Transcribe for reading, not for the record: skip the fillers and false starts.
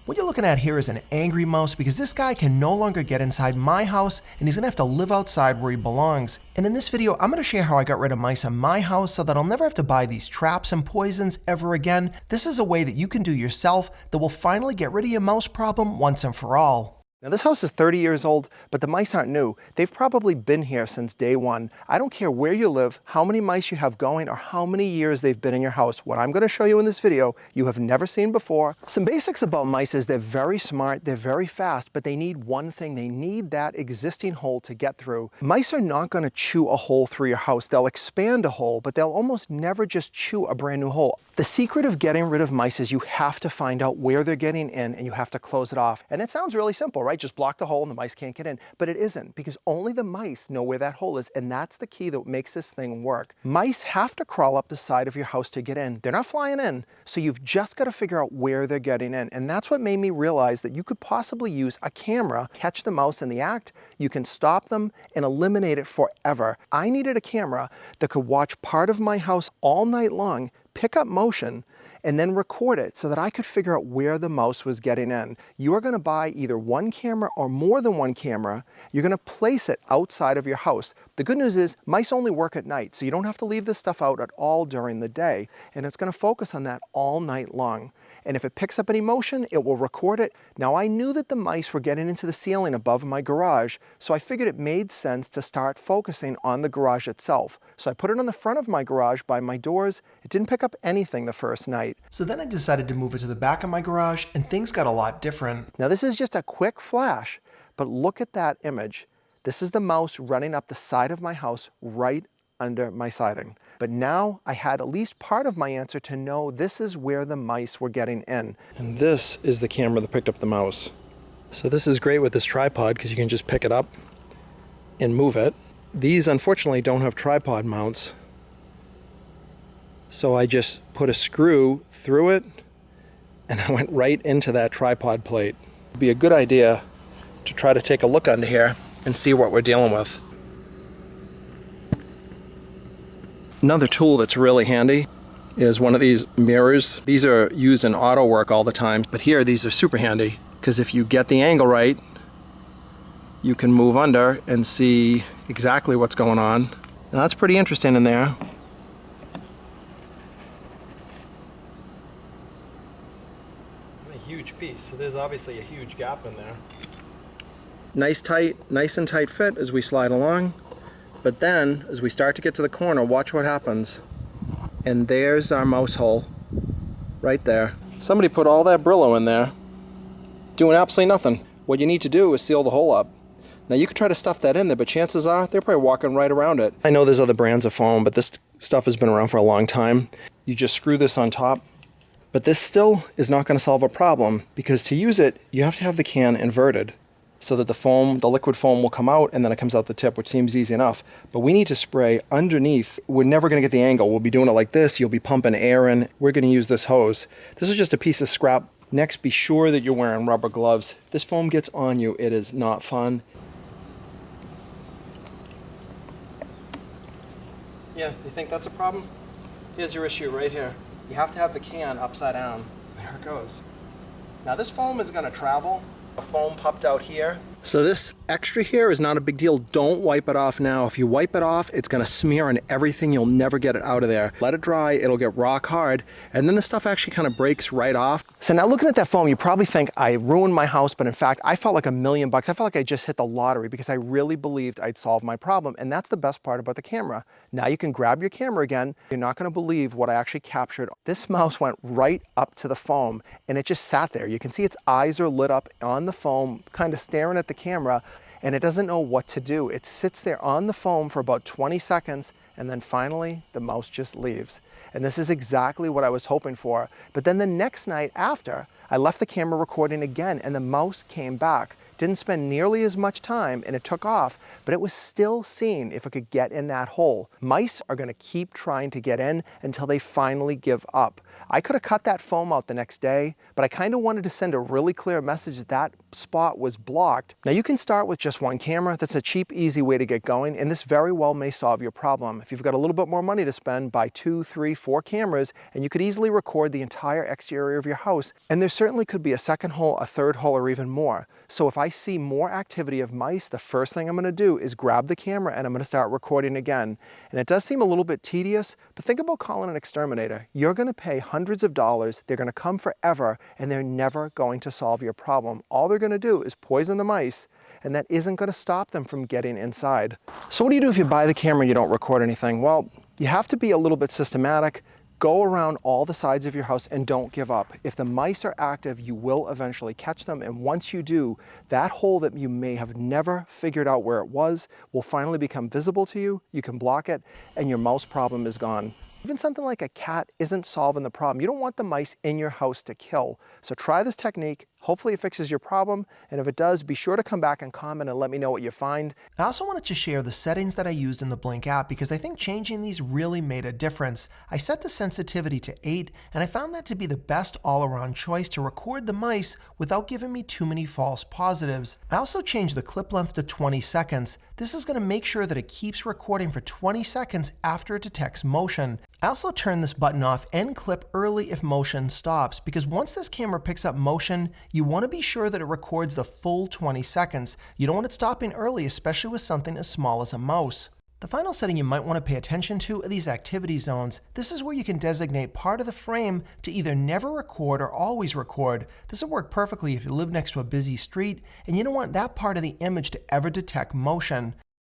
What you're looking at here is an angry mouse because this guy can no longer get inside my house and he's gonna have to live outside where he belongs. And in this video, I'm gonna share how I got rid of mice in my house so that I'll never have to buy these traps and poisons ever again. This is a way that you can do yourself that will finally get rid of your mouse problem once and for all. Now this house is 30 years old, but the mice aren't new. They've probably been here since day one. I don't care where you live, how many mice you have going, or how many years they've been in your house. What I'm gonna show you in this video, you have never seen before. Some basics about mice is they're very smart, they're very fast, but they need one thing. They need that existing hole to get through. Mice are not gonna chew a hole through your house. They'll expand a hole, but they'll almost never just chew a brand new hole. The secret of getting rid of mice is you have to find out where they're getting in and you have to close it off. And it sounds really simple, right? Just block the hole and the mice can't get in. But it isn't, because only the mice know where that hole is, and that's the key that makes this thing work. Mice have to crawl up the side of your house to get in. They're not flying in, so you've just got to figure out where they're getting in. And that's what made me realize that you could possibly use a camera, catch the mouse in the act, you can stop them and eliminate it forever. I needed a camera that could watch part of my house all night long, pick up motion, and then record it so that I could figure out where the mouse was getting in. You are gonna buy either one camera or more than one camera. You're gonna place it outside of your house. The good news is mice only work at night, so you don't have to leave this stuff out at all during the day, and it's gonna focus on that all night long. And if it picks up any motion, it will record it. Now I knew that the mice were getting into the ceiling above my garage, so I figured it made sense to start focusing on the garage itself. So I put it on the front of my garage by my doors. It didn't pick up anything the first night. So then I decided to move it to the back of my garage, and things got a lot different. Now this is just a quick flash, but look at that image. This is the mouse running up the side of my house right under my siding. But now I had at least part of my answer to know this is where the mice were getting in. And this is the camera that picked up the mouse. So this is great with this tripod because you can just pick it up and move it. These unfortunately don't have tripod mounts. So I just put a screw through it and I went right into that tripod plate. It'd be a good idea to try to take a look under here and see what we're dealing with. Another tool that's really handy is one of these mirrors. These are used in auto work all the time, but here these are super handy because if you get the angle right, you can move under and see exactly what's going on. Now that's pretty interesting in there. A huge piece, so there's obviously a huge gap in there. Nice and tight fit as we slide along. But then, as we start to get to the corner, watch what happens. And there's our mouse hole, right there. Somebody put all that Brillo in there, doing absolutely nothing. What you need to do is seal the hole up. Now you could try to stuff that in there, but chances are they're probably walking right around it. I know there's other brands of foam, but this stuff has been around for a long time. You just screw this on top, but this still is not going to solve a problem because to use it, you have to have the can inverted, so that the liquid foam will come out and then it comes out the tip, which seems easy enough. But we need to spray underneath. We're never gonna get the angle. We'll be doing it like this. You'll be pumping air in. We're gonna use this hose. This is just a piece of scrap. Next, be sure that you're wearing rubber gloves. If this foam gets on you, it is not fun. Yeah, you think that's a problem? Here's your issue right here. You have to have the can upside down. There it goes. Now this foam is gonna travel. The foam popped out here. So this extra here is not a big deal. Don't wipe it off now. If you wipe it off, it's gonna smear on everything. You'll never get it out of there. Let it dry, it'll get rock hard, and then the stuff actually kind of breaks right off. So now looking at that foam, you probably think I ruined my house, but in fact, I felt like $1 million. I felt like I just hit the lottery because I really believed I'd solved my problem, and that's the best part about the camera. Now you can grab your camera again. You're not gonna believe what I actually captured. This mouse went right up to the foam, and it just sat there. You can see its eyes are lit up on the foam, kind of staring at the camera, and it doesn't know what to do. It sits there on the foam for about 20 seconds, and then finally the mouse just leaves. And this is exactly what I was hoping for. But then the next night after, I left the camera recording again, and the mouse came back. Didn't spend nearly as much time, and it took off, but it was still seeing if it could get in that hole. Mice are gonna keep trying to get in until they finally give up. I could have cut that foam out the next day, but I kind of wanted to send a really clear message that that spot was blocked. Now you can start with just one camera. That's a cheap, easy way to get going, and this very well may solve your problem. If you've got a little bit more money to spend, buy 2, 3, 4 cameras, and you could easily record the entire exterior of your house. And there certainly could be a second hole, a third hole, or even more. So if I see more activity of mice, the first thing I'm going to do is grab the camera and I'm going to start recording again. And it does seem a little bit tedious, but think about calling an exterminator. You're going to pay hundreds of dollars, they're going to come forever, and they're never going to solve your problem. All they're going to do is poison the mice, and that isn't going to stop them from getting inside. So what do you do if you buy the camera and you don't record anything? Well, you have to be a little bit systematic. Go around all the sides of your house and don't give up. If the mice are active, you will eventually catch them, and once you do, that hole that you may have never figured out where it was will finally become visible to you. You can block it, and your mouse problem is gone. Even something like a cat isn't solving the problem. You don't want the mice in your house to kill. So try this technique. Hopefully it fixes your problem, and if it does, be sure to come back and comment and let me know what you find. I also wanted to share the settings that I used in the Blink app because I think changing these really made a difference. I set the sensitivity to 8, and I found that to be the best all-around choice to record the mice without giving me too many false positives. I also changed the clip length to 20 seconds. This is going to make sure that it keeps recording for 20 seconds after it detects motion. I also turned this button off end clip early if motion stops, because once this camera picks up motion, you want to be sure that it records the full 20 seconds. You don't want it stopping early, especially with something as small as a mouse. The final setting you might want to pay attention to are these activity zones. This is where you can designate part of the frame to either never record or always record. This will work perfectly if you live next to a busy street and you don't want that part of the image to ever detect motion.